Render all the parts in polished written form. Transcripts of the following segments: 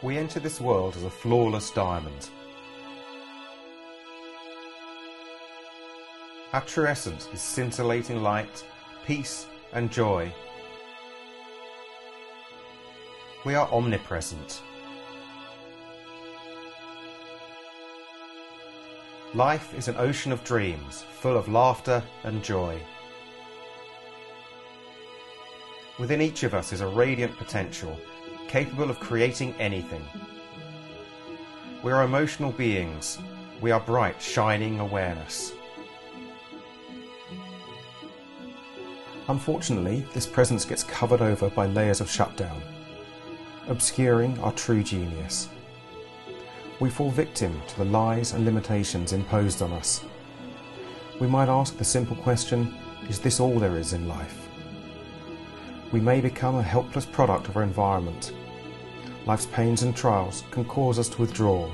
We enter this world as a flawless diamond. Our true essence is scintillating light, peace and joy. We are omnipresent. Life is an ocean of dreams, full of laughter and joy. Within each of us is a radiant potential, capable of creating anything. We are emotional beings. We are bright, shining awareness. Unfortunately, this presence gets covered over by layers of shutdown, obscuring our true genius. We fall victim to the lies and limitations imposed on us. We might ask the simple question, is this all there is in life? We may become a helpless product of our environment. Life's pains and trials can cause us to withdraw.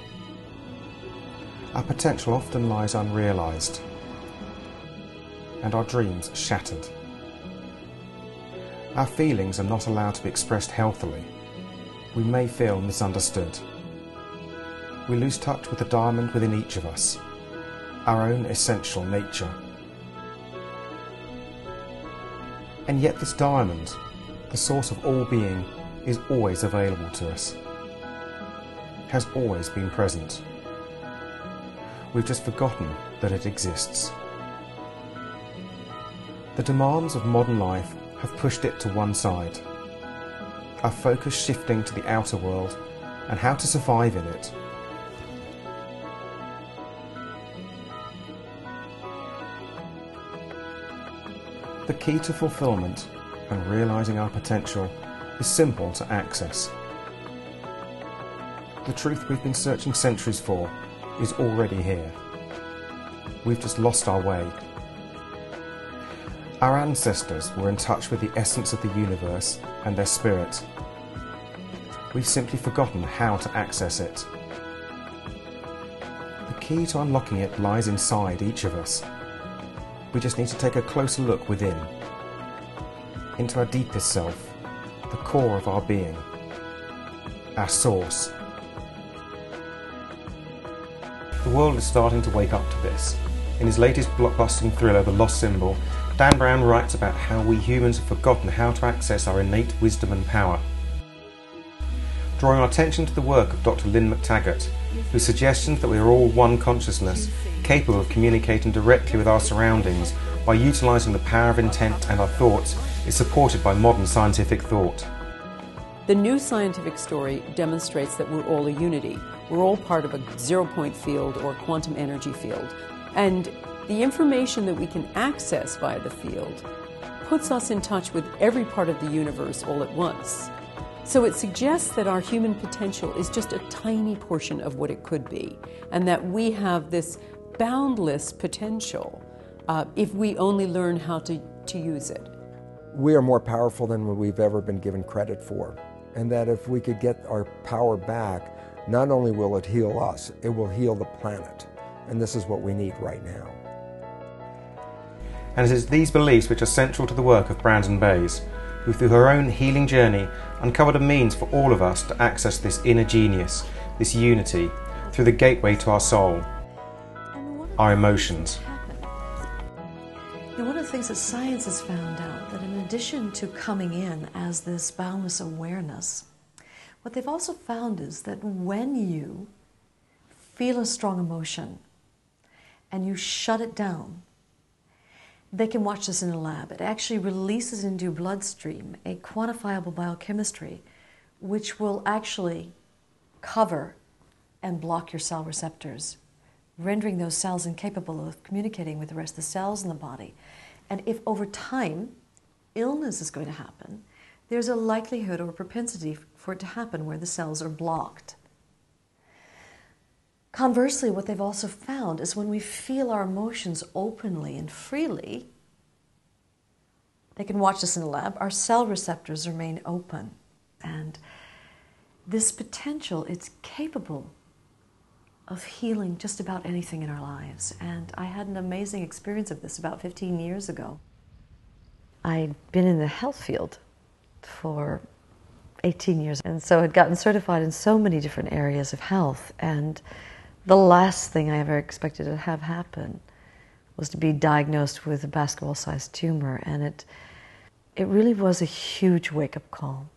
Our potential often lies unrealized, and our dreams shattered. Our feelings are not allowed to be expressed healthily. We may feel misunderstood. We lose touch with the diamond within each of us, our own essential nature. And yet this diamond, the source of all being, is always available to us, has always been present. We've just forgotten that it exists. The demands of modern life have pushed it to one side, our focus shifting to the outer world and how to survive in it. The key to fulfillment and realizing our potential is simple to access. The truth we've been searching centuries for is already here. We've just lost our way. Our ancestors were in touch with the essence of the universe and their spirit. We've simply forgotten how to access it. The key to unlocking it lies inside each of us. We just need to take a closer look within, into our deepest self, the core of our being, our source. The world is starting to wake up to this. In his latest blockbusting thriller, The Lost Symbol, Dan Brown writes about how we humans have forgotten how to access our innate wisdom and power. Drawing our attention to the work of Dr. Lynn McTaggart, whose suggestions that we are all one consciousness, capable of communicating directly with our surroundings by utilising the power of intent and our thoughts, is supported by modern scientific thought. The new scientific story demonstrates that we're all a unity. We're all part of a zero-point field or quantum energy field. And the information that we can access via the field puts us in touch with every part of the universe all at once. So it suggests that our human potential is just a tiny portion of what it could be, and that we have this boundless potential if we only learn how to use it. We are more powerful than we've ever been given credit for, and that if we could get our power back, not only will it heal us, it will heal the planet. And this is what we need right now. And it is these beliefs which are central to the work of Brandon Bayes, who through her own healing journey uncovered a means for all of us to access this inner genius, this unity, through the gateway to our soul, our emotions. One of the things that science has found out, that in addition to coming in as this boundless awareness, what they've also found is that when you feel a strong emotion and you shut it down, they can watch this in a lab. It actually releases into your bloodstream a quantifiable biochemistry which will actually cover and block your cell receptors, rendering those cells incapable of communicating with the rest of the cells in the body. And if over time illness is going to happen, there's a likelihood or a propensity for it to happen where the cells are blocked. Conversely, what they've also found is when we feel our emotions openly and freely, they can watch this in the lab, our cell receptors remain open. And this potential, it's capable of healing just about anything in our lives. And I had an amazing experience of this about 15 years ago. I'd been in the health field for 18 years, and so had gotten certified in so many different areas of health. And the last thing I ever expected to have happen was to be diagnosed with a basketball-sized tumor, and it really was a huge wake-up call,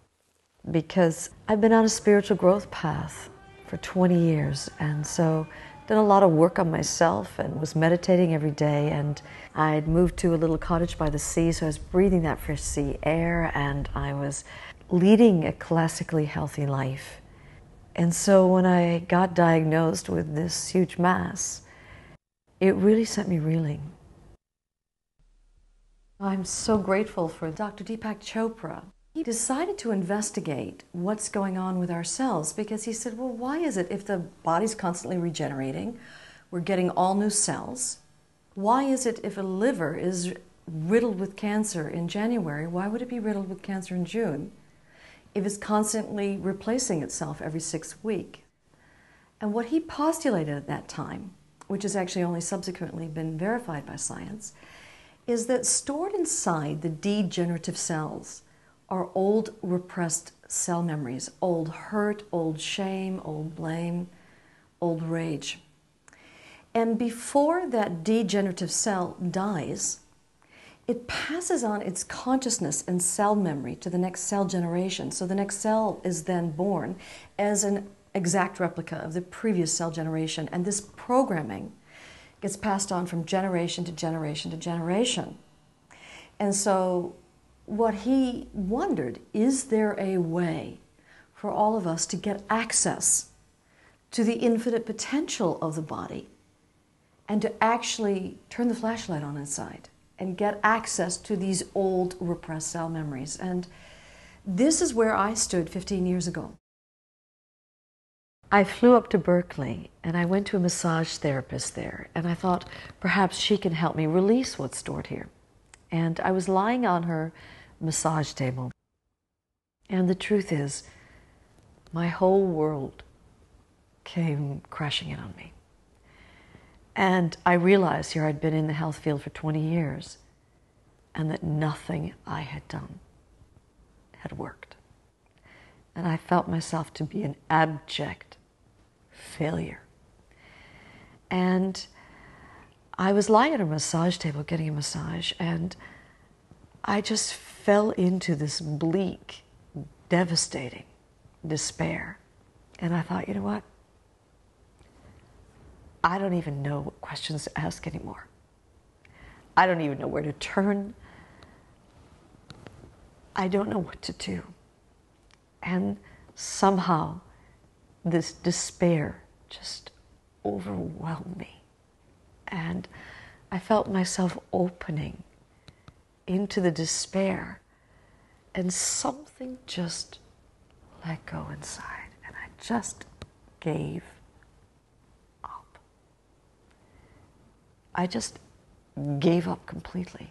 because I've been on a spiritual growth path for 20 years, and so done a lot of work on myself and was meditating every day. And I'd moved to a little cottage by the sea, so I was breathing that fresh sea air, and I was leading a classically healthy life. And so when I got diagnosed with this huge mass, it really sent me reeling. I'm so grateful for Dr. Deepak Chopra. He decided to investigate what's going on with our cells, because he said, well, why is it if the body's constantly regenerating, we're getting all new cells, why is it if a liver is riddled with cancer in January, why would it be riddled with cancer in June if it's constantly replacing itself every 6 weeks? And what he postulated at that time, which has actually only subsequently been verified by science, is that stored inside the degenerative cells are old repressed cell memories, old hurt, old shame, old blame, old rage. And before that degenerative cell dies, it passes on its consciousness and cell memory to the next cell generation. So the next cell is then born as an exact replica of the previous cell generation. And this programming gets passed on from generation to generation to generation. And so what he wondered, is there a way for all of us to get access to the infinite potential of the body and to actually turn the flashlight on inside and get access to these old repressed cell memories? And this is where I stood 15 years ago. I flew up to Berkeley and I went to a massage therapist there, and I thought perhaps she can help me release what's stored here. And I was lying on her massage table, and the truth is, my whole world came crashing in on me. And I realized here I'd been in the health field for 20 years, and that nothing I had done had worked. And I felt myself to be an abject failure. And I was lying at a massage table getting a massage, and I just fell into this bleak, devastating despair. And I thought, you know what? I don't even know what questions to ask anymore. I don't even know where to turn. I don't know what to do. And somehow this despair just overwhelmed me. And I felt myself opening into the despair, and something just let go inside, and I just gave up. I just gave up completely.